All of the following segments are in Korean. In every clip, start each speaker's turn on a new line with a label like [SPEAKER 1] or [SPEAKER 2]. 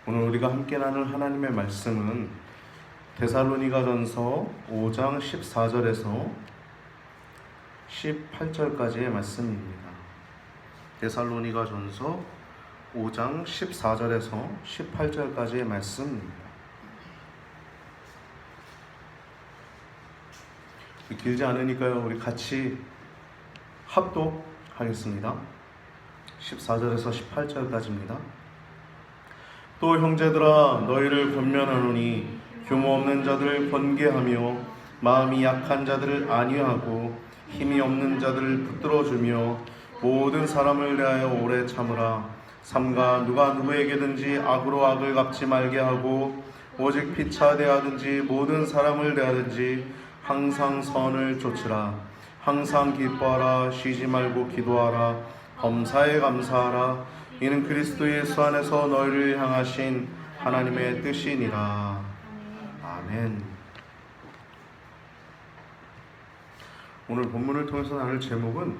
[SPEAKER 1] 오늘 우리가 함께 나눌 하나님의 말씀은 데살로니가전서 5장 14절에서 18절까지의 말씀입니다. 데살로니가전서 5장 14절에서 18절까지의 말씀입니다. 길지 않으니까요, 우리 같이 합독하겠습니다. 14절에서 18절까지입니다. 또 형제들아, 너희를 권면하노니 규모 없는 자들을 권계하며 마음이 약한 자들을 안위하고 힘이 없는 자들을 붙들어주며 모든 사람을 대하여 오래 참으라. 삼가 누가 누구에게든지 악으로 악을 갚지 말게 하고 오직 피차 대하든지 모든 사람을 대하든지 항상 선을 좇으라. 항상 기뻐하라. 쉬지 말고 기도하라. 범사에 감사하라. 이는 그리스도 예수 안에서 너희를 향하신 하나님의 뜻이니라. 아멘. 오늘 본문을 통해서 나눌 제목은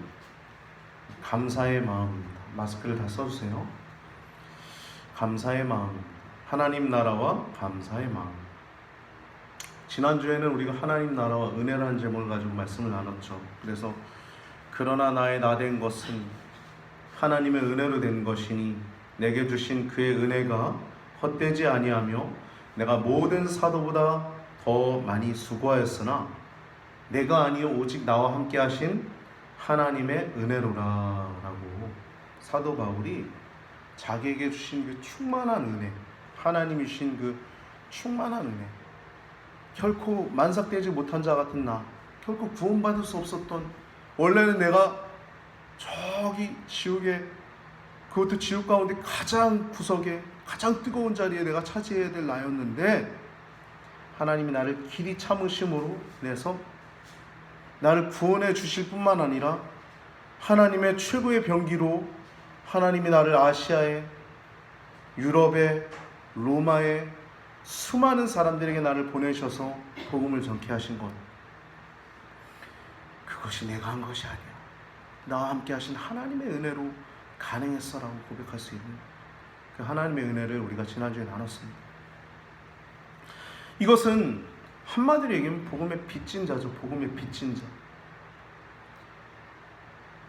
[SPEAKER 1] 감사의 마음입니다. 마스크를 다 써주세요. 감사의 마음, 하나님 나라와 감사의 마음. 지난주에는 우리가 하나님 나라와 은혜라는 제목을 가지고 말씀을 나눴죠. 그래서 그러나 나의 나된 것은 하나님의 은혜로 된 것이니 내게 주신 그의 은혜가 헛되지 아니하며 내가 모든 사도보다 더 많이 수고하였으나 내가 아니요 오직 나와 함께 하신 하나님의 은혜로라 라고 사도 바울이 자기에게 주신 그 충만한 은혜, 하나님이 주신 그 충만한 은혜, 결코 만삭되지 못한 자 같은 나, 결코 구원받을 수 없었던, 원래는 내가 저기 지옥에, 그것도 지옥 가운데 가장 구석에 가장 뜨거운 자리에 내가 차지해야 될 나였는데 하나님이 나를 길이 참으심으로 인해서 나를 구원해 주실 뿐만 아니라 하나님의 최고의 병기로 하나님이 나를 아시아에, 유럽에, 로마에 수많은 사람들에게 나를 보내셔서 복음을 전케 하신 것, 그것이 내가 한 것이 아니야. 나와 함께 하신 하나님의 은혜로 가능했어라고 고백할 수 있는 그 하나님의 은혜를 우리가 지난주에 나눴습니다. 이것은 한마디로 얘기하면 복음의 빚진 자죠. 복음의 빚진 자.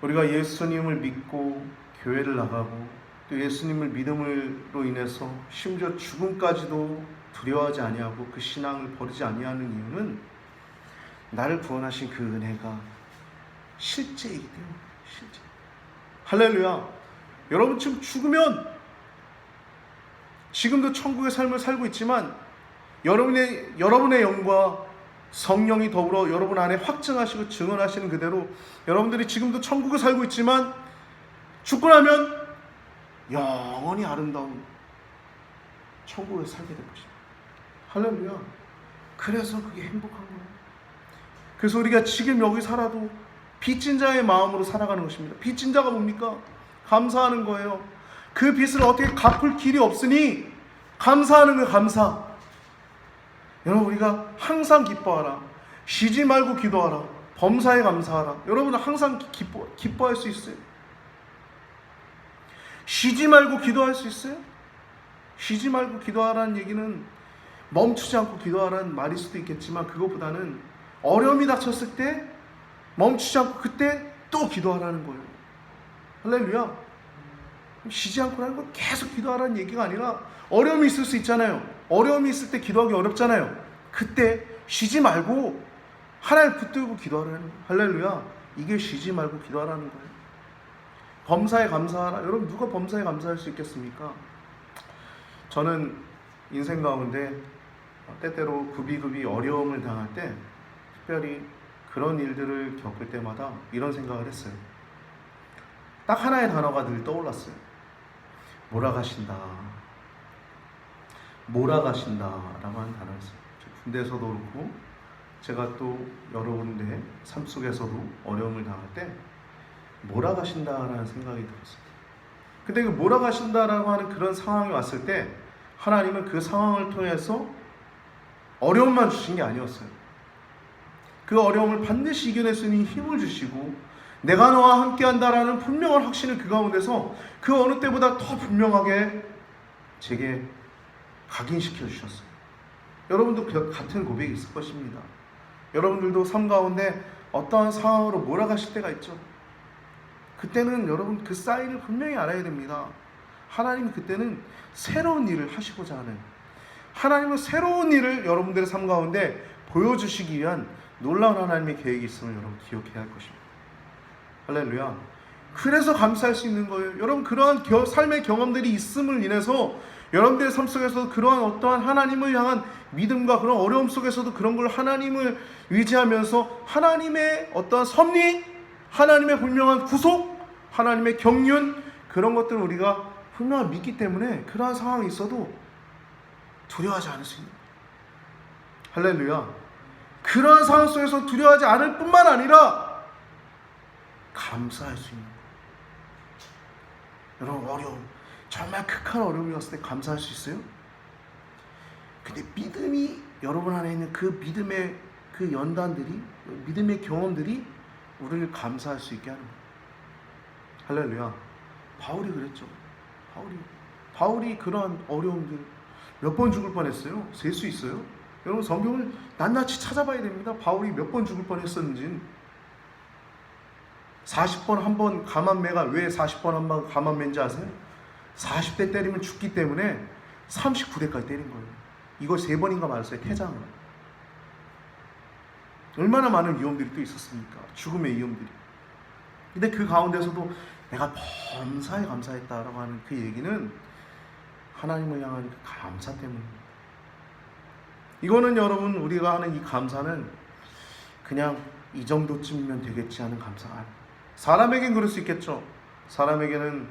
[SPEAKER 1] 우리가 예수님을 믿고 교회를 나가고 또 예수님을 믿음으로 인해서 심지어 죽음까지도 두려워하지 아니하고 그 신앙을 버리지 아니하는 이유는 나를 구원하신 그 은혜가 실제이기 때문에. 실제. 할렐루야. 여러분 지금 죽으면 지금도 천국의 삶을 살고 있지만 여러분의 영과 성령이 더불어 여러분 안에 확증하시고 증언하시는 그대로 여러분들이 지금도 천국을 살고 있지만 죽고 나면 영원히 아름다운 천국을 살게 될 것입니다. 할렐루야. 그래서 그게 행복한 거예요. 그래서 우리가 지금 여기 살아도 빚진 자의 마음으로 살아가는 것입니다. 빚진 자가 뭡니까? 감사하는 거예요. 그 빚을 어떻게 갚을 길이 없으니 감사하는 거예요. 감사. 여러분, 우리가 항상 기뻐하라. 쉬지 말고 기도하라. 범사에 감사하라. 여러분은 항상 기뻐할 수 있어요? 쉬지 말고 기도할 수 있어요? 쉬지 말고 기도하라는 얘기는 멈추지 않고 기도하라는 말일 수도 있겠지만 그것보다는 어려움이 닥쳤을 때 멈추지 않고 그때 또 기도하라는 거예요. 할렐루야. 쉬지 않고 하는 건 계속 기도하라는 얘기가 아니라 어려움이 있을 수 있잖아요. 어려움이 있을 때 기도하기 어렵잖아요. 그때 쉬지 말고 하나님 붙들고 기도하라는 거예요. 할렐루야. 이게 쉬지 말고 기도하라는 거예요. 범사에 감사하라. 여러분 누가 범사에 감사할 수 있겠습니까? 저는 인생 가운데 때때로 굽이굽이 어려움을 당할 때 특별히 그런 일들을 겪을 때마다 이런 생각을 했어요. 딱 하나의 단어가 늘 떠올랐어요. 몰아가신다. 몰아가신다라고 하는 단어였어요. 군대에서도 그렇고 제가 또 여러 군데 삶 속에서도 어려움을 당할 때 몰아가신다라는 생각이 들었어요. 근데 그 몰아가신다라고 하는 그런 상황이 왔을 때 하나님은 그 상황을 통해서 어려움만 주신 게 아니었어요. 그 어려움을 반드시 이겨낼 수 있는 힘을 주시고 내가 너와 함께한다라는 분명한 확신을 그 가운데서 그 어느 때보다 더 분명하게 제게 각인시켜 주셨어요. 여러분도 같은 고백이 있을 것입니다. 여러분들도 삶 가운데 어떠한 상황으로 몰아가실 때가 있죠. 그때는 여러분 그 사인을 분명히 알아야 됩니다. 하나님이 그때는 새로운 일을 하시고자 하는, 하나님은 새로운 일을 여러분들의 삶 가운데 보여주시기 위한 놀라운 하나님의 계획이 있음을 여러분 기억해야 할 것입니다. 할렐루야. 그래서 감사할 수 있는 거예요. 여러분 그러한 삶의 경험들이 있음을 인해서 여러분들의 삶 속에서 그러한 어떠한 하나님을 향한 믿음과 그런 어려움 속에서도 그런 걸 하나님을 의지하면서 하나님의 어떠한 섭리, 하나님의 분명한 구속, 하나님의 경륜, 그런 것들을 우리가 분명히 믿기 때문에 그러한 상황이 있어도 두려워하지 않을 수 있는 거예요. 할렐루야. 그러한 상황 속에서 두려워하지 않을 뿐만 아니라 감사할 수 있는 거예요. 여러분 어려움, 정말 극한 어려움이 왔을 때 감사할 수 있어요? 근데 믿음이 여러분 안에 있는 그 믿음의 그 연단들이, 믿음의 경험들이 우리를 감사할 수 있게 하는 거예요. 할렐루야. 바울이 그랬죠. 바울이 그러한 어려움들 몇 번 죽을 뻔했어요. 셀 수 있어요? 여러분 성경을 낱낱이 찾아봐야 됩니다. 바울이 몇 번 죽을 뻔했었는지. 40번 한 번 가만매가 왜 40번 한 번 가만매인지 아세요? 40대 때리면 죽기 때문에 39대까지 때린 거예요. 이걸 3번인가 맞았어요. 태장을. 얼마나 많은 위험들이 또 있었습니까? 죽음의 위험들이. 근데 그 가운데서도 내가 범사에 감사했다라고 하는 그 얘기는 하나님을 향한 그 감사 때문입니다. 이거는 여러분 우리가 하는 이 감사는 그냥 이 정도쯤이면 되겠지 하는 감사가 아니에요. 사람에겐 그럴 수 있겠죠. 사람에게는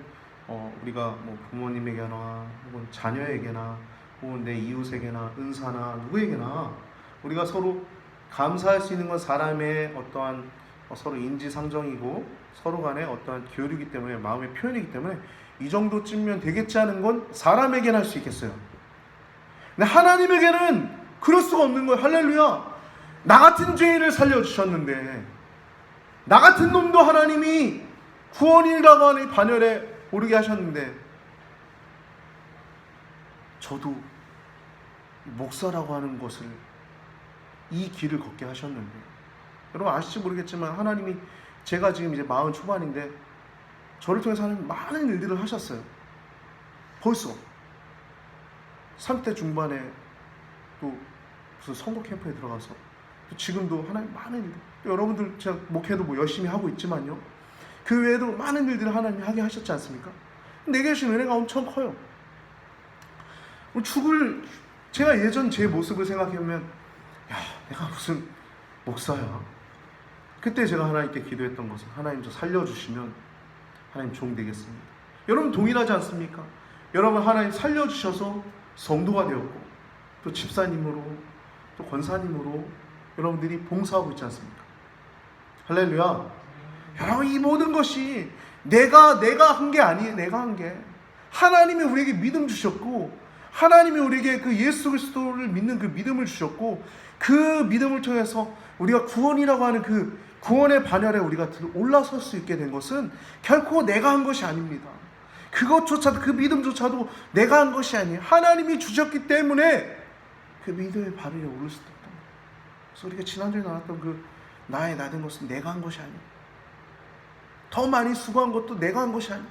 [SPEAKER 1] 우리가 뭐 부모님에게나 혹은 자녀에게나 혹은 내 이웃에게나 은사나 누구에게나 우리가 서로 감사할 수 있는 건 사람의 어떠한 서로 인지상정이고 서로 간의 어떠한 교류이기 때문에, 마음의 표현이기 때문에 이 정도쯤이면 되겠지 하는 건 사람에게는 할 수 있겠어요. 근데 하나님에게는 그럴 수가 없는 거예요. 할렐루야. 나 같은 죄인을 살려주셨는데, 나 같은 놈도 하나님이 구원이라고 하는 반열에 오르게 하셨는데, 저도 목사라고 하는 것을, 이 길을 걷게 하셨는데, 여러분 아실지 모르겠지만 하나님이, 제가 지금 이제 40 초반인데 저를 통해서 하나님 많은 일들을 하셨어요. 벌써 30대 중반에 또 무슨 선거 캠프에 들어가서 또 지금도 하나님 많은 일들, 또 여러분들 제가 목회도 뭐 열심히 하고 있지만요, 그 외에도 많은 일들을 하나님이 하게 하셨지 않습니까? 내게 주신 은혜가 엄청 커요. 제가 예전 제 모습을 생각해보면, 야, 내가 무슨 목사야. 그때 제가 하나님께 기도했던 것은, 하나님 저 살려주시면 하나님 종 되겠습니다. 여러분 동일하지 않습니까? 여러분 하나님 살려주셔서 성도가 되었고, 또 집사님으로, 또 권사님으로 여러분들이 봉사하고 있지 않습니까? 할렐루야. 여러분 이 모든 것이 내가 한 게 아니에요. 내가 한 게, 하나님이 우리에게 믿음 주셨고, 하나님이 우리에게 그 예수 그리스도를 믿는 그 믿음을 주셨고, 그 믿음을 통해서 우리가 구원이라고 하는 그 구원의 반열에 우리가 올라설 수 있게 된 것은 결코 내가 한 것이 아닙니다. 그것조차도, 그 믿음조차도 내가 한 것이 아니에요. 하나님이 주셨기 때문에 그 믿음의 반열에 오를 수 있다. 그래서 우리가 지난주에 나왔던 그 나의 나된 것은 내가 한 것이 아니에요. 더 많이 수고한 것도 내가 한 것이 아니에요.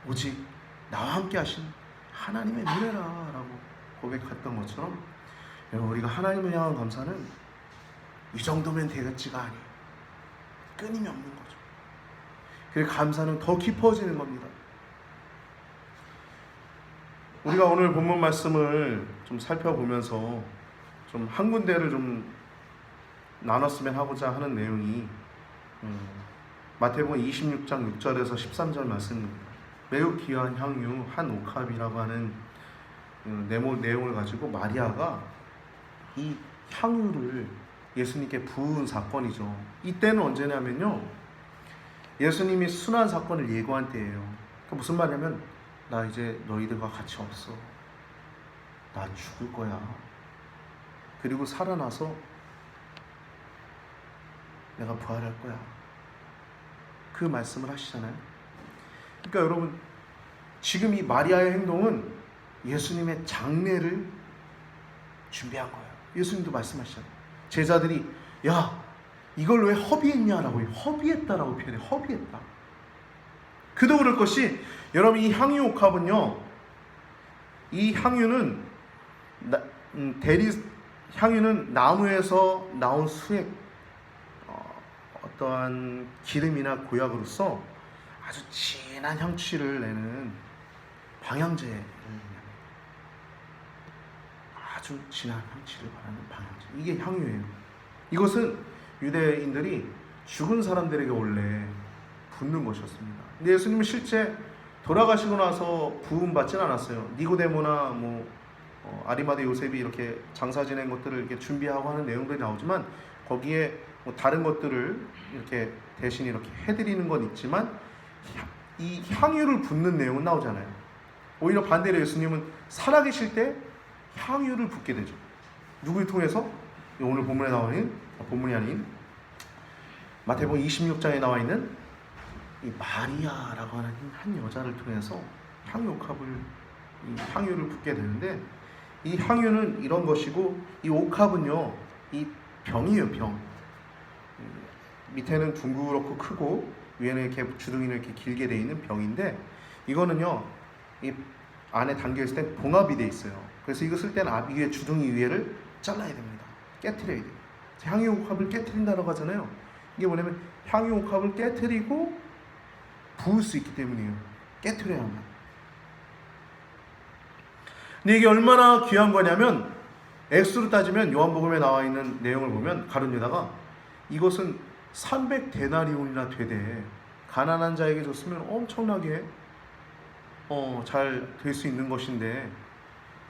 [SPEAKER 1] 오직 나와 함께 하신 하나님의 은혜라라고 고백했던 것처럼, 우리가 하나님을 향한 감사는 이 정도면 되겠지가 아니에요. 끊임이 없는 거죠. 그래서 감사는 더 깊어지는 겁니다. 우리가 오늘 본문 말씀을 좀 살펴보면서 좀 한 군데를 좀 나눴으면 하고자 하는 내용이 마태복음 26장 6절에서 13절 말씀입니다. 매우 귀한 향유 한 옥합이라고 하는 내용을 가지고 마리아가 이 향유를 예수님께 부은 사건이죠. 이때는 언제냐면요, 예수님이 순환 사건을 예고한 때예요. 그러니까 무슨 말이냐면, 나 이제 너희들과 같이 없어. 나 죽을 거야. 그리고 살아나서 내가 부활할 거야. 그 말씀을 하시잖아요. 그러니까 여러분, 지금 이 마리아의 행동은 예수님의 장례를 준비한 거예요. 예수님도 말씀하시잖아요. 제자들이 야 이걸 왜 허비했냐라고 해요. 허비했다라고 표현해요. 허비했다. 그도 그럴 것이 여러분 이 향유 옥합은요. 이 향유는 향유는 나무에서 나온 수액 어떠한 기름이나 고약으로서 아주 진한 향취를 내는 방향제를 아주 진한 향취를 바라는 방향제. 이게 향유예요. 이것은 유대인들이 죽은 사람들에게 원래 붓는 것이었습니다. 근데 예수님은 실제 돌아가시고 나서 부음 받지는 않았어요. 니고데모나 아리마대 요셉이 이렇게 장사 지낸 것들을 이렇게 준비하고 하는 내용들이 나오지만 거기에 다른 것들을 이렇게 대신 이렇게 해드리는 건 있지만 이 향유를 붓는 내용은 나오잖아요. 오히려 반대로 예수님은 살아계실 때 향유를 붓게 되죠. 누구를 통해서? 오늘 본문에 나와 있는 본문이 아닌 마태복음 26장에 나와 있는 이 마리아라고 하는 한 여자를 통해서 향유를 붓게 되는데 이 향유는 이런 것이고 이 옥합은요 이 병이에요. 병. 밑에는 둥그렇고 크고 위에는 이렇게 주둥이는 이렇게 길게 되어 있는 병인데 이거는요 이 안에 담겨 있을 때 봉합이 되어 있어요. 그래서 이거 쓸 때는 위에 주둥이 위에를 잘라야 됩니다. 깨트려야 돼요. 향유 옥합을 깨트린다고 하잖아요. 이게 뭐냐면 향유 옥합을 깨트리고 부을 수 있기 때문이에요. 깨트려야만. 근데 이게 얼마나 귀한 거냐면 액수로 따지면 요한복음에 나와 있는 내용을 보면 가룟 유다가 이것은 300데나리온이나 되되 가난한 자에게 줬으면 엄청나게 잘 될 수 있는 것인데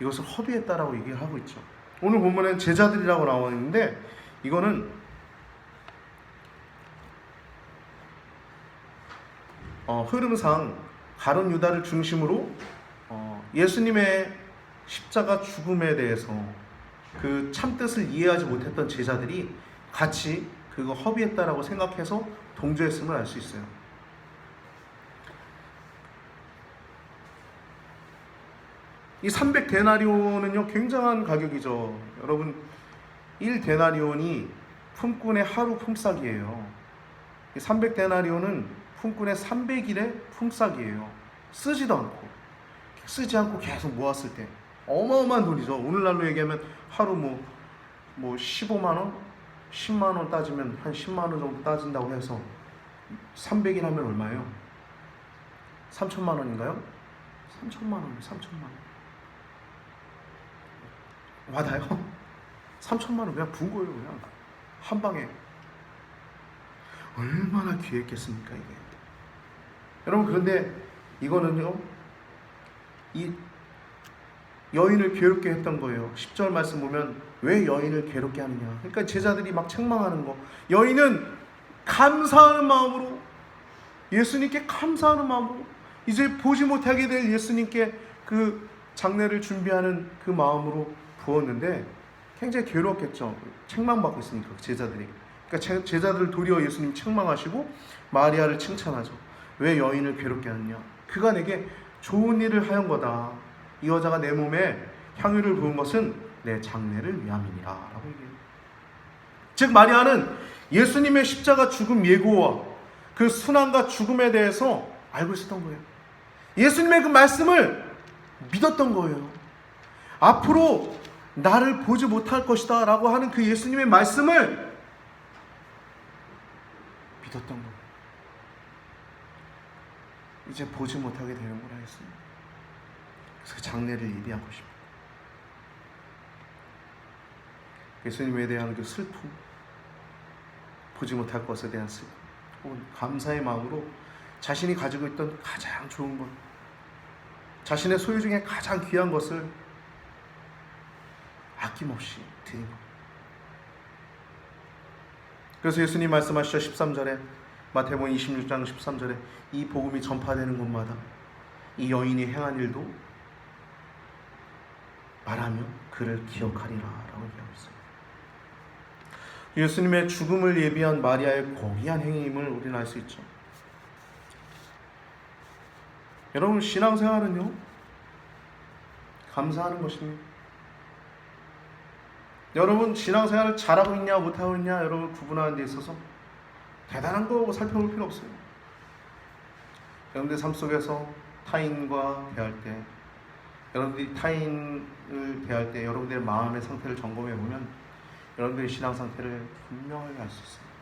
[SPEAKER 1] 이것을 허비했다라고 얘기를 하고 있죠. 오늘 본문엔 제자들이라고 나와 있는데 이거는 흐름상 가룟 유다를 중심으로 예수님의 십자가 죽음에 대해서 그 참뜻을 이해하지 못했던 제자들이 같이 그거 허비했다라고 생각해서 동조했음을 알 수 있어요. 이 300데나리온은요 굉장한 가격이죠. 여러분 1데나리온이 품꾼의 하루 품삯이에요. 300데나리온은 품꾼의 300일의 품삯이에요. 쓰지 않고 계속 모았을 때 어마어마한 돈이죠. 오늘날로 얘기하면 하루 뭐 15만원, 10만원 따지면 한 10만원 정도 따진다고 해서 300일 하면 얼마예요? 3천만원인가요? 3천만원. 와닿아요? 3천만원 그냥 부은 거예요. 그냥 한 방에. 얼마나 귀했겠습니까 이게. 여러분 그런데 이거는요 이 여인을 괴롭게 했던 거예요. 10절 말씀 보면 왜 여인을 괴롭게 하느냐. 그러니까 제자들이 막 책망하는 거. 여인은 감사하는 마음으로 예수님께 감사하는 마음으로 이제 보지 못하게 될 예수님께 그 장례를 준비하는 그 마음으로 부었는데 굉장히 괴로웠겠죠. 책망받고 있으니까 제자들이. 그러니까 제자들을 도리어 예수님 책망하시고 마리아를 칭찬하죠. 왜 여인을 괴롭게 하느냐. 그가 내게 좋은 일을 하연 거다. 이 여자가 내 몸에 향유를 부은 것은 내 장례를 위함이니라 라고 얘기해요. 즉 마리아는 예수님의 십자가 죽음 예고와 그 순환과 죽음에 대해서 알고 있었던 거예요. 예수님의 그 말씀을 믿었던 거예요. 앞으로 나를 보지 못할 것이다 라고 하는 그 예수님의 말씀을 믿었던 거예요. 이제 보지 못하게 되는구나 했습니다. 그래서 그 장례를 예비한 것입니다. 예수님에 대한 그 슬픔, 보지 못할 것에 대한 슬픔, 혹은 감사의 마음으로 자신이 가지고 있던 가장 좋은 것, 자신의 소유 중에 가장 귀한 것을 아낌없이 드린 것. 그래서 예수님 말씀하시죠. 13절에 마태복음 26장 13절에 이 복음이 전파되는 곳마다 이 여인이 행한 일도 말하며 그를 기억하리라 라고 얘기하고 있습니다. 예수님의 죽음을 예비한 마리아의 고귀한 행위임을 우리는 알 수 있죠. 여러분 신앙생활은요 감사하는 것입니다. 여러분 신앙생활을 잘하고 있냐 못하고 있냐 여러분 구분하는 데 있어서 대단한 거 살펴볼 필요 없어요. 여러분들 삶 속에서 타인과 대할 때, 여러분들이 타인을 대할 때 여러분들의 마음의 상태를 점검해 보면 여러분들의 신앙 상태를 분명하게 알 수 있습니다.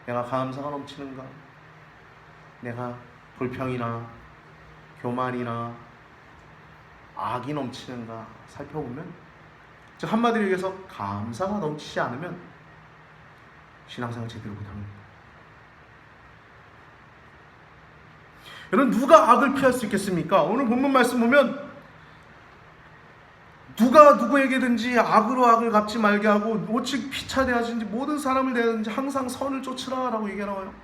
[SPEAKER 1] 내가 감사가 넘치는가? 내가 불평이나 교만이나 악이 넘치는가 살펴보면, 즉 한마디로 얘기해서 감사가 넘치지 않으면 신앙생활 제대로 못합니다. 여러분 누가 악을 피할 수 있겠습니까? 오늘 본문 말씀 보면 누가 누구에게든지 악으로 악을 갚지 말게 하고 오직 피차 대하든지 모든 사람을 대하든지 항상 선을 쫓으라 라고 얘기가 나와요.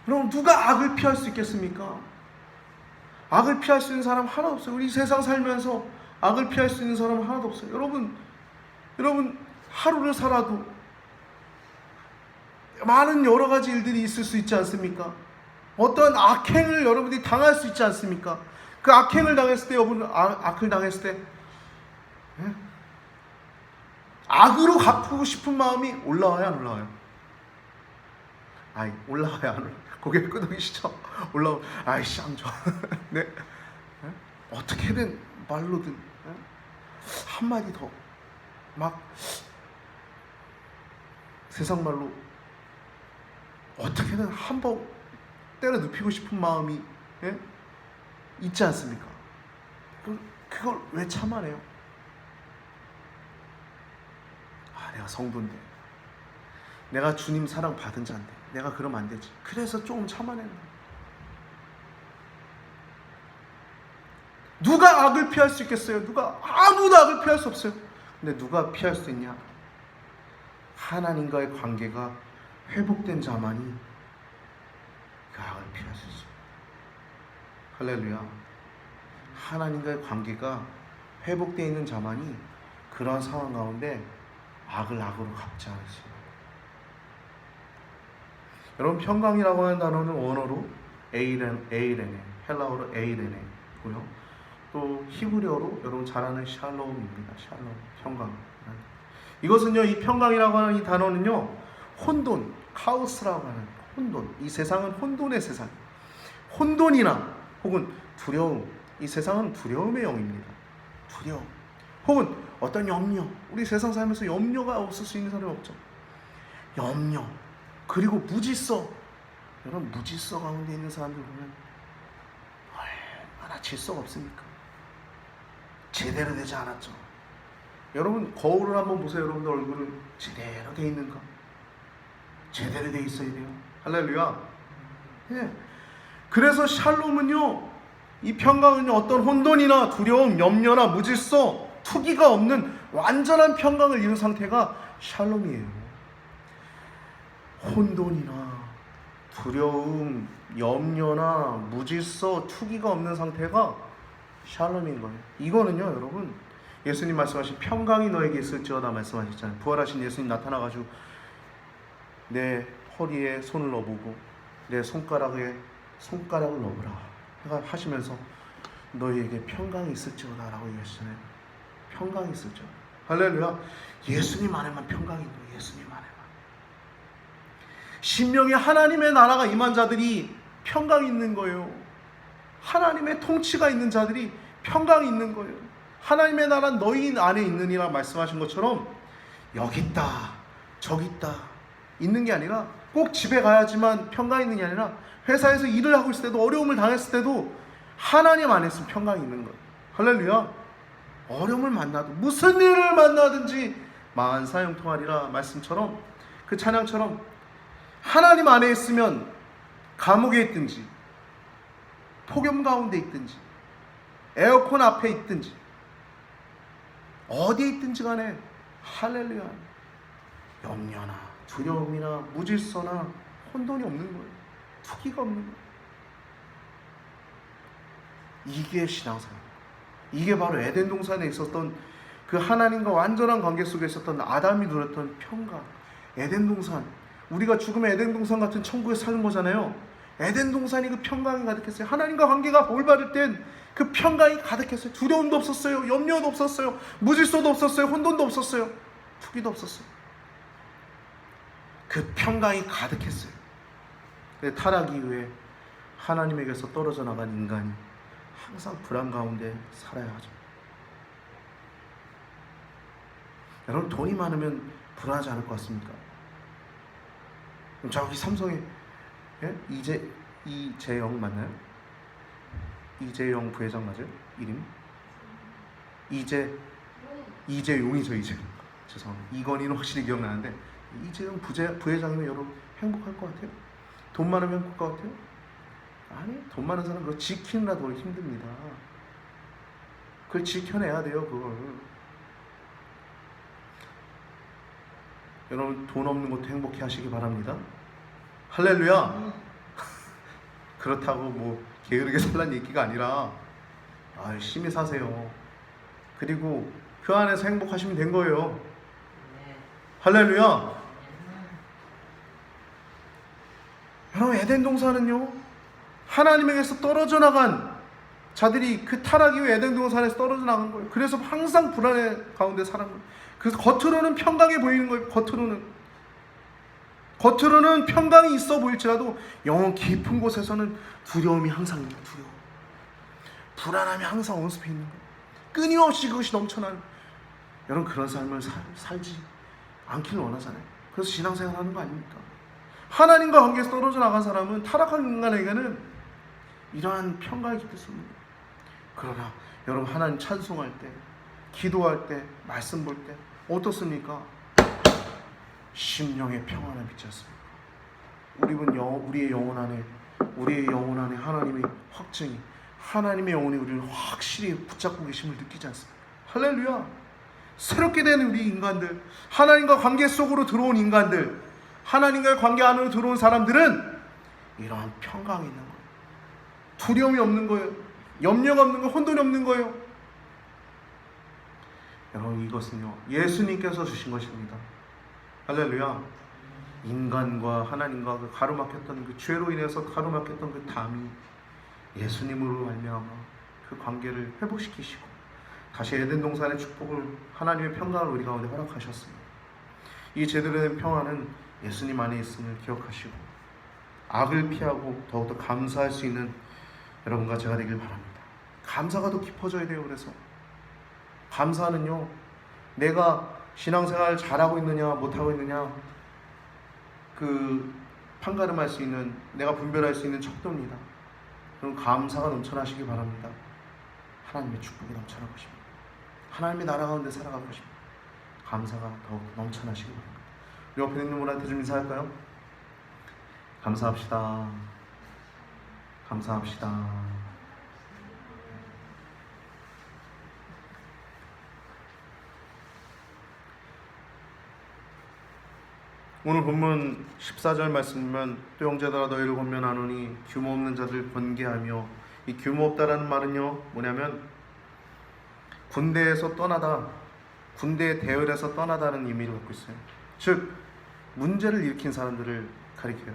[SPEAKER 1] 여러분 누가 악을 피할 수 있겠습니까? 악을 피할 수 있는 사람 하나도 없어요. 우리 세상 살면서 악을 피할 수 있는 사람은 하나도 없어요. 여러분 하루를 살아도 많은 여러 가지 일들이 있을 수 있지 않습니까? 어떤 악행을 여러분들이 당할 수 있지 않습니까? 그 악행을 당했을 때 여러분 악을 당했을 때 악으로 갚고 싶은 마음이 올라와요 안 올라와요? 올라와요 안 올라와요? 고개 끄덕이시죠? 올라오. 아이씨 안 좋아. 네. 어떻게든 말로든 한마디 더 막 세상 말로 어떻게든 한번 때려 눕히고 싶은 마음이 있지 않습니까? 그걸 왜 참아내요? 내가 성도인데, 내가 주님 사랑 받은 자인데 내가 그러면 안 되지. 그래서 조금 참아내는 거예요. 누가 악을 피할 수 있겠어요? 아무도 악을 피할 수 없어요. 근데 누가 피할 수 있냐? 하나님과의 관계가 회복된 자만이 그 악을 피할 수 있어요. 할렐루야. 하나님과의 관계가 회복되어 있는 자만이 그러한 상황 가운데 악을 악으로 갚지 않을 수 있어요. 여러분 평강이라고 하는 단어는 원어로 에이레네, 헬라어로 에이레네고요. 또 히브리어로 여러분 잘 아는 샬롬입니다. 샬롬, 평강. 이것은요, 이 평강이라고 하는 이 단어는요, 혼돈, 카오스라고 하는 혼돈. 이 세상은 혼돈의 세상. 혼돈이나 혹은 두려움. 이 세상은 두려움의 영입니다. 두려움. 혹은 어떤 염려. 우리 세상 살면서 염려가 없을 수 있는 사람이 없죠. 염려. 그리고 무질서. 여러분 무질서 가운데 있는 사람들 보면 얼마나 질서가 없습니까? 제대로 되지 않았죠. 여러분 거울을 한번 보세요. 여러분들 얼굴은 제대로 돼 있는가? 제대로 돼 있어야 돼요. 할렐루야. 네. 그래서 샬롬은요, 이 평강은요, 어떤 혼돈이나 두려움, 염려나 무질서, 투기가 없는 완전한 평강을 이룬 상태가 샬롬이에요. 혼돈이나 두려움, 염려나 무질서, 투기가 없는 상태가 샬롬인 거예요. 이거는요, 여러분, 예수님 말씀하신 평강이 너에게 있을지어다 말씀하셨잖아요. 부활하신 예수님 나타나가지고 내 허리에 손을 넣어보고 내 손가락을 넣어보라 하시면서 너희에게 평강이 있을지어다 라고 얘기하시잖아요. 평강이 있을지어다. 할렐루야. 예수님 안에만 평강이 있는 거예요. 예수님 안에만. 신명에 하나님의 나라가 임한 자들이 평강이 있는 거예요. 하나님의 통치가 있는 자들이 평강이 있는 거예요. 하나님의 나라는 너희 안에 있느니라 말씀하신 것처럼 여기 있다 저기 있다 있는 게 아니라 꼭 집에 가야지만 평강이 있는 게 아니라 회사에서 일을 하고 있을 때도 어려움을 당했을 때도 하나님 안에 있으면 평강이 있는 거예요. 할렐루야. 어려움을 만나도 무슨 일을 만나든지 만사형통하리라 말씀처럼, 그 찬양처럼 하나님 안에 있으면 감옥에 있든지 폭염 가운데 있든지 에어컨 앞에 있든지 어디에 있든지 간에 할렐루야, 염려나 두려움이나 무질서나 혼돈이 없는 거예요. 투기가 없는 거예요. 이게 신앙생활. 이게 바로 에덴 동산에 있었던 그 하나님과 완전한 관계 속에 있었던 아담이 누렸던 평강. 에덴 동산, 우리가 죽으면 에덴 동산 같은 천국에 사는 거잖아요. 에덴 동산이 그 평강이 가득했어요. 하나님과 관계가 올바를 땐 그 평강이 가득했어요. 두려움도 없었어요. 염려도 없었어요. 무질서도 없었어요. 혼돈도 없었어요. 투기도 없었어요. 그 평강이 가득했어요. 근데 타락 이후에 하나님에게서 떨어져 나간 인간이 항상 불안 가운데 살아야 하죠. 여러분, 돈이 많으면 불안하지 않을 것 같습니까? 그럼 저기 삼성에 이재영 맞나요? 이재영 부회장 맞아요? 이름? 이재용이죠. 이재용. 죄송합니다. 이건희는 확실히 기억나는데 이재용 부회장이면 여러분 행복할 것 같아요? 돈 많으면 행복할 것 같아요? 아니, 돈 많은 사람 그거 지키느라도 힘듭니다. 그걸 지켜내야 돼요. 그걸. 여러분, 돈 없는 것도 행복해 하시기 바랍니다. 할렐루야. 그렇다고 뭐 게으르게 살란 얘기가 아니라 열심히 사세요. 그리고 그 안에서 행복하시면 된 거예요. 할렐루야. 여러분, 에덴 동산은요, 하나님에게서 떨어져 나간 자들이 그 타락 이후 에덴 동산에서 떨어져 나간 거예요. 그래서 항상 불안의 가운데 살은 거예요. 그래서 겉으로는 평강해 보이는 거예요. 겉으로는 평강이 있어 보일지라도 영혼 깊은 곳에서는 두려움이 항상 있는 거예요. 두려움. 불안함이 항상 온습해 있는 거예요. 끊임없이 그것이 넘쳐나는 거예요. 여러분, 그런 삶을 살지 않기를 원하잖아요. 그래서 신앙생활 하는 거 아닙니까? 하나님과 관계에서 떨어져 나간 사람은, 타락한 인간에게는 이러한 평강이 깃들습니다. 그러나 여러분, 하나님 찬송할 때, 기도할 때, 말씀 볼 때 어떻습니까? 심령의 평안을 믿지 않습니까? 우리의 영혼 안에 하나님의 확증이, 하나님의 영혼이 우리를 확실히 붙잡고 계심을 느끼지 않습니까? 할렐루야. 새롭게 된 우리 인간들, 하나님과 관계 속으로 들어온 인간들, 하나님과의 관계 안으로 들어온 사람들은 이러한 평강이 있는 거예요. 두려움이 없는 거예요. 염려가 없는 거예요. 혼돈이 없는 거예요. 여러분, 이것은요, 예수님께서 주신 것입니다. 할렐루야. 인간과 하나님과 그 가로막혔던 그 죄로 인해서 가로막혔던 그 담이 예수님으로 말미암아 그 관계를 회복시키시고 다시 에덴 동산의 축복을, 하나님의 평강을 우리 가운데 허락하셨습니다. 이 제대로 된 평안은 예수님 안에 있음을 기억하시고 악을 피하고 더욱더 감사할 수 있는 여러분과 제가 되길 바랍니다. 감사가 더 깊어져야 돼요. 그래서 감사는요, 내가 신앙생활 잘하고 있느냐 못하고 있느냐 그 판가름할 수 있는, 내가 분별할 수 있는 척도입니다. 그럼 감사가 넘쳐나시기 바랍니다. 하나님의 축복이 넘쳐나고 싶습니다. 하나님의 나라 가운데 살아가고 싶습니다. 감사가 더욱 넘쳐나시기 바랍니다. 우리 옆에 있는 분한테 좀 인사할까요? 감사합시다. 감사합시다. 오늘 본문 14절 말씀 보면 또 형제들아 너희를 권면하노니 규모 없는 자들 권계하며, 이 규모 없다라는 말은요 뭐냐면 군대에서 떠나다, 군대의 대열에서 떠나다는 의미를 갖고 있어요. 즉 문제를 일으킨 사람들을 가리켜요.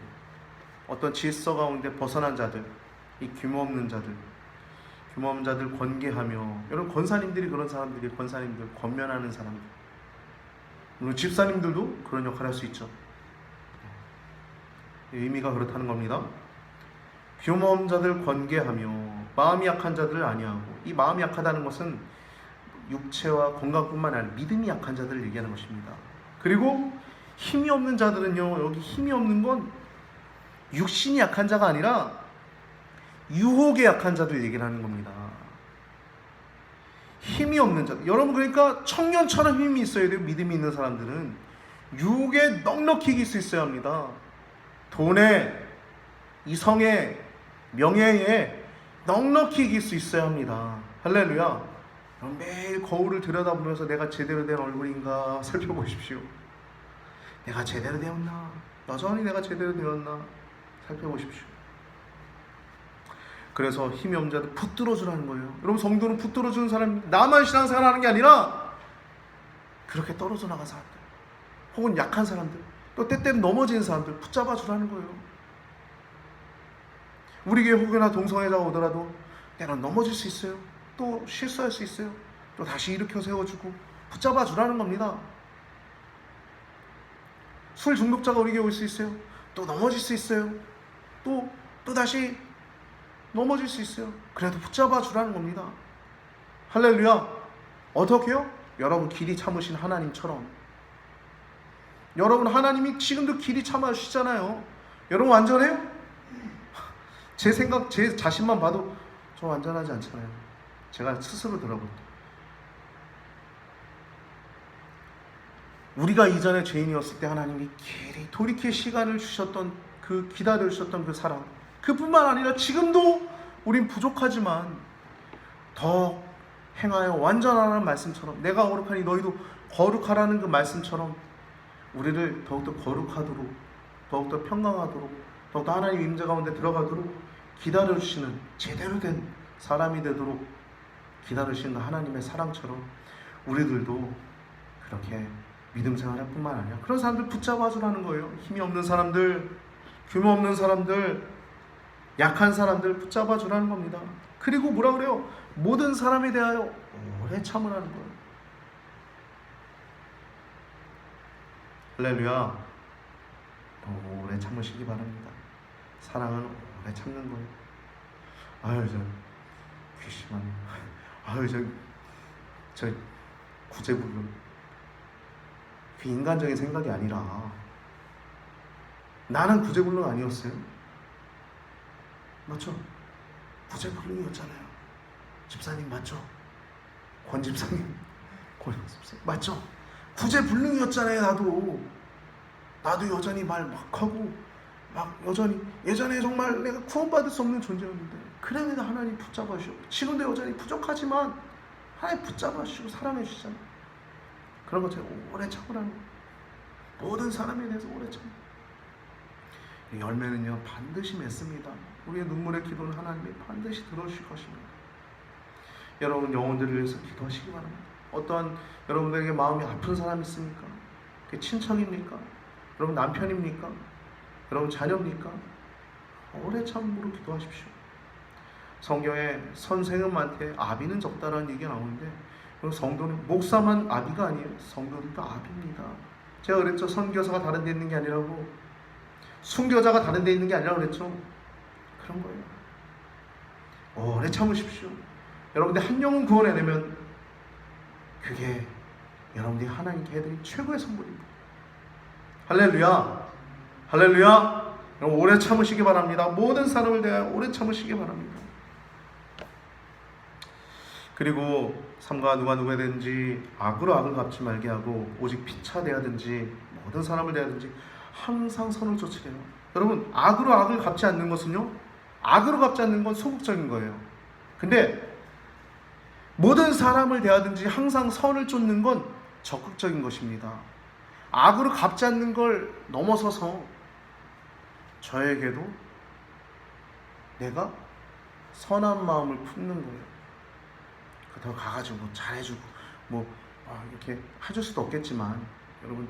[SPEAKER 1] 어떤 질서 가운데 벗어난 자들, 이 규모 없는 자들 권계하며, 여러분 권사님들이 그런 사람들이, 권사님들 권면하는 사람들, 물론 집사님들도 그런 역할을 할 수 있죠. 의미가 그렇다는 겁니다. 규모 없는 자들 권계하며 마음이 약한 자들을 아니하고, 이 마음이 약하다는 것은 육체와 건강뿐만 아니라 믿음이 약한 자들을 얘기하는 것입니다. 그리고 힘이 없는 자들은요, 여기 힘이 없는 건 육신이 약한 자가 아니라 유혹에 약한 자들 얘기를 하는 겁니다. 힘이 없는 자, 여러분, 그러니까 청년처럼 힘이 있어야 돼요. 믿음이 있는 사람들은 유혹에 넉넉히 이길 수 있어야 합니다. 돈에, 이성에, 명예에 넉넉히 이길 수 있어야 합니다. 할렐루야. 매일 거울을 들여다보면서 내가 제대로 된 얼굴인가 살펴보십시오. 내가 제대로 되었나? 여전히 내가 제대로 되었나? 살펴보십시오. 그래서 힘이 없는 자들 붙들어주라는 거예요. 여러분, 성도는 붙들어주는 사람, 나만 신앙생활 하는 게 아니라 그렇게 떨어져 나간 사람들, 혹은 약한 사람들, 또 때때로 넘어지는 사람들 붙잡아주라는 거예요. 우리 교회 혹여나 동성애자가 오더라도 때론 넘어질 수 있어요. 또 실수할 수 있어요. 또 다시 일으켜 세워주고 붙잡아 주라는 겁니다. 술 중독자가 우리 교회 올 수 있어요. 또 넘어질 수 있어요. 또 다시 넘어질 수 있어요. 그래도 붙잡아 주라는 겁니다. 할렐루야. 어떻게요? 여러분 길이 참으신 하나님처럼. 여러분 하나님이 지금도 길이 참아주시잖아요. 여러분 완전해요? 제 생각, 제 자신만 봐도 저 완전하지 않잖아요. 제가 스스로 들어볼 때. 우리가 이전에 죄인이었을 때 하나님이 길이 돌이킬 시간을 주셨던 그 기다려 주셨던 그 사랑, 그뿐만 아니라 지금도 우린 부족하지만 더 행하여 완전하라는 말씀처럼, 내가 거룩하니 너희도 거룩하라는 그 말씀처럼 우리를 더욱더 거룩하도록, 더욱더 평강하도록, 더욱더 하나님 임재 가운데 들어가도록 기다려주시는 제대로 된 사람이 되도록 기다리시는 하나님의 사랑처럼 우리들도 그렇게 믿음 생활할 뿐만 아니라 그런 사람들 붙잡아 주라는 거예요. 힘이 없는 사람들, 규모 없는 사람들, 약한 사람들 붙잡아 주라는 겁니다. 그리고 뭐라 그래요? 모든 사람에 대하여 오래 참으라는 거예요. 할렐루야. 오래 참으시기 바랍니다. 사랑은 오래 참는 거예요. 아유, 저 귀심한, 아유, 저 구제불능. 그 인간적인 생각이 아니라 나는 구제불능 아니었어요. 맞죠? 구제불능이었잖아요. 집사님 맞죠? 권 집사님 맞죠? 구제불능이었잖아요. 나도 여전히 말 막 하고 막 여전히 예전에 정말 내가 구원받을 수 없는 존재였는데 그래도 하나님 붙잡아 주시고 지금도 여전히 부족하지만 하나님 붙잡아 주시고 사랑해 주시잖아요. 그런 것처럼 오래 참으라는 거예요. 모든 사람에 대해서 오래 참으라. 열매는요 반드시 맺습니다. 우리의 눈물의 기도는 하나님이 반드시 들어주실 것입니다. 여러분 영혼들을 위해서 기도하시기 바랍니다. 어떠한 여러분들에게 마음이 아픈 사람이 있습니까? 그게 친척입니까? 여러분 남편입니까? 여러분 자녀입니까? 오래 참음으로 기도하십시오. 성경에 선생님한테 아비는 적다라는 얘기가 나오는데 성도는 목사만 아비가 아니에요. 성도들도 아비입니다. 제가 그랬죠. 선교사가 다른 데 있는 게 아니라고, 순교자가 다른 데 있는 게 아니라고 그랬죠. 그런 거예요. 오래 참으십시오. 여러분들 한 영혼 구원해내면 그게 여러분들이 하나님께 해드린 최고의 선물입니다. 할렐루야. 할렐루야. 여러분 오래 참으시기 바랍니다. 모든 사람을 대하여 오래 참으시기 바랍니다. 그리고 삼가 누가 누구든지 악으로 악을 갚지 말게 하고 오직 피차 대하든지 모든 사람을 대하든지 항상 선을 쫓으래요. 여러분 악으로 악을 갚지 않는 것은요, 악으로 갚지 않는 건 소극적인 거예요. 근데 모든 사람을 대하든지 항상 선을 쫓는 건 적극적인 것입니다. 악으로 갚지 않는 걸 넘어서서 저에게도 내가 선한 마음을 품는 거예요. 더 가가지고 뭐 잘해주고 이렇게 해줄 수도 없겠지만 여러분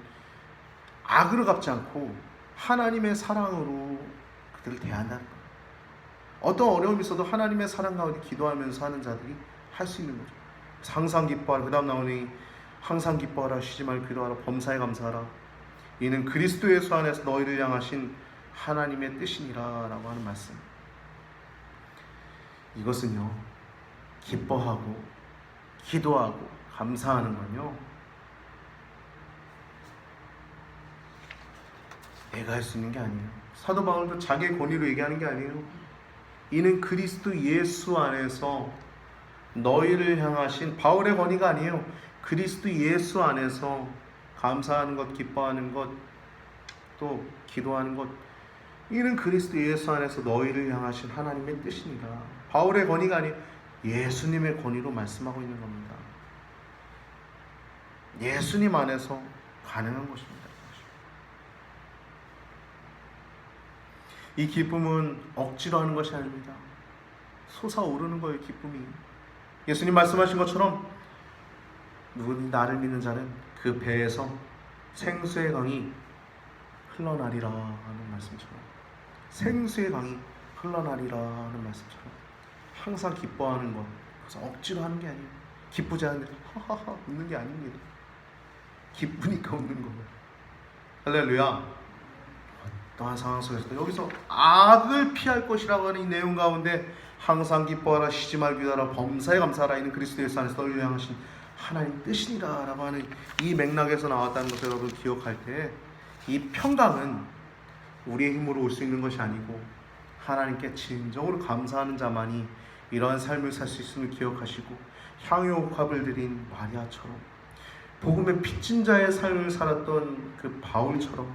[SPEAKER 1] 악으로 갚지 않고 하나님의 사랑으로 그들을 대한다는 거예요. 어떤 어려움이 있어도 하나님의 사랑 가운데 기도하면서 하는 자들이 할 수 있는 거죠. 항상 기뻐하라. 그 다음 나오니 항상 기뻐하라. 쉬지 말고 기도하라. 범사에 감사하라. 이는 그리스도 예수 안에서 너희를 향하신 하나님의 뜻이니라 라고 하는 말씀. 이것은요 기뻐하고 기도하고 감사하는 건요 내가 할 수 있는 게 아니에요. 사도 바울도 자기의 권위로 얘기하는 게 아니에요. 이는 그리스도 예수 안에서 너희를 향하신, 바울의 권위가 아니에요. 그리스도 예수 안에서 감사하는 것, 기뻐하는 것, 또 기도하는 것, 이는 그리스도 예수 안에서 너희를 향하신 하나님의 뜻이니라. 바울의 권위가 아니에요. 예수님의 권위로 말씀하고 있는 겁니다. 예수님 안에서 가능한 것입니다. 이 기쁨은 억지로 하는 것이 아닙니다. 솟아오르는 거예요. 기쁨이. 예수님 말씀하신 것처럼 누구든지 나를 믿는 자는 그 배에서 생수의 강이 흘러나리라 하는 말씀처럼 생수의 강이 흘러나리라는 말씀처럼 항상 기뻐하는 것, 그래서 억지로 하는 게 아니에요. 기쁘지 않은데 하하하 웃는 게 아닙니다. 기쁘니까 웃는 거예요. 할렐루야. 어떠한 상황 속에서도 여기서 악을 피할 것이라고 하는 이 내용 가운데 항상 기뻐하라, 쉬지 말고 기도하라, 범사에 감사하라, 이는 그리스도 예수 안에서 너희를 향하신 하나님 뜻이니라 라고 하는 이 맥락에서 나왔다는 것을 여러분 기억할 때, 이 평강은 우리의 힘으로 올 수 있는 것이 아니고 하나님께 진정으로 감사하는 자만이 이러한 삶을 살 수 있음을 기억하시고, 향유옥합을 드린 마리아처럼 복음의 빚진 자의 삶을 살았던 그 바울처럼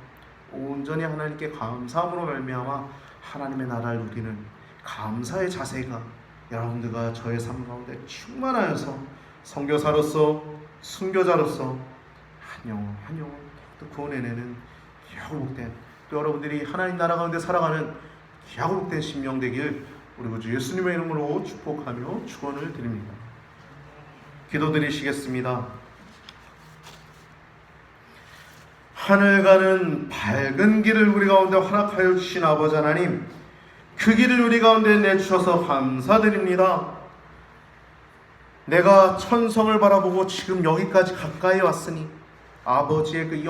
[SPEAKER 1] 온전히 하나님께 감사함으로 말미암아 하나님의 나라를 누리는 감사의 자세가 여러분들과 저의 삶 가운데 충만하여서 선교사로서, 순교자로서 한 영혼 한 영혼 또 구원해내는 귀하고 복된, 또 여러분들이 하나님 나라 가운데 살아가는 귀하고 복된 심령 되길 우리 구주 예수님의 이름으로 축복하며 축원을 드립니다. 기도드리시겠습니다. 하늘 가는 밝은 길을 우리 가운데 허락하여 주신 아버지 하나님, 그 길을 우리 가운데 내주셔서 감사드립니다. 내가 천성을 바라보고 지금 여기까지 가까이 왔으니 아버지의 그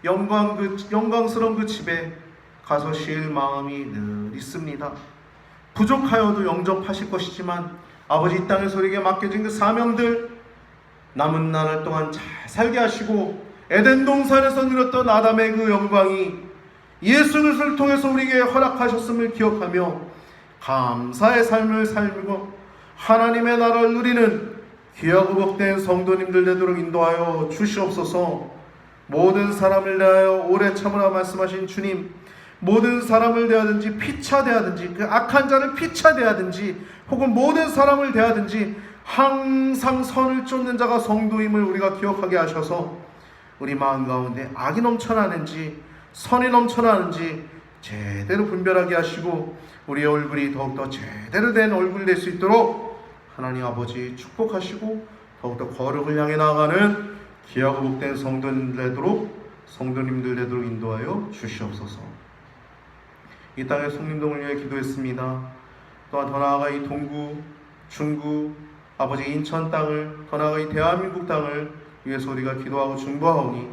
[SPEAKER 1] 영광스러운 그 집에 가서 쉴 마음이 늘 있습니다. 부족하여도 영접하실 것이지만 아버지 이 땅에서 우리에게 맡겨진 그 사명들, 남은 나날 동안 잘 살게 하시고 에덴 동산에서 누렸던 아담의 그 영광이 예수 그리스도를 통해서 우리에게 허락하셨음을 기억하며 감사의 삶을 살고 하나님의 나라를 누리는 귀하고 복된 성도님들 되도록 인도하여 주시옵소서. 모든 사람을 대하여 오래 참으라 말씀하신 주님, 모든 사람을 대하든지 피차대하든지 그 악한 자를 피차대하든지 혹은 모든 사람을 대하든지 항상 선을 쫓는 자가 성도임을 우리가 기억하게 하셔서 우리 마음 가운데 악이 넘쳐나는지 선이 넘쳐나는지 제대로 분별하게 하시고 우리의 얼굴이 더욱더 제대로 된 얼굴이 될 수 있도록 하나님 아버지 축복하시고 더욱더 거룩을 향해 나아가는 귀하고 복된 성도님들 되도록 인도하여 주시옵소서. 이 땅의 성림동을 위해 기도했습니다. 또한 더 나아가 이 동구, 중구, 아버지 인천 땅을, 더 나아가 이 대한민국 땅을 위해서 우리가 기도하고 중보하오니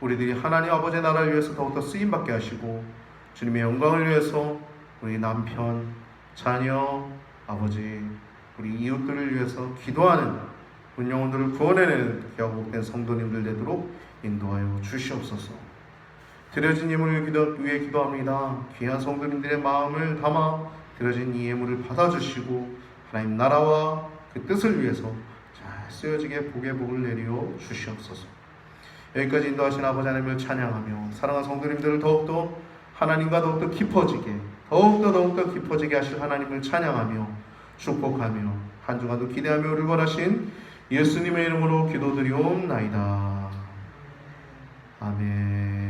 [SPEAKER 1] 우리들이 하나님 아버지의 나라를 위해서 더욱더 쓰임받게 하시고 주님의 영광을 위해서 우리 남편, 자녀, 아버지, 우리 이웃들을 위해서 기도하는 온 영혼들을 구원해내는 귀하고 복된 성도님들 되도록 인도하여 주시옵소서. 드려진 예물을 위해 기도합니다. 귀한 성도님들의 마음을 담아 드려진 이 예물을 받아주시고 하나님 나라와 그 뜻을 위해서 잘 쓰여지게 복의 복을 내려 주시옵소서. 여기까지 인도하신 아버지 하나님을 찬양하며 사랑하는 성도님들을 더욱더 하나님과 더욱더 깊어지게 하실 하나님을 찬양하며 축복하며 한 주간도 기대하며 우리를 원하신 예수님의 이름으로 기도드리옵나이다. 아멘.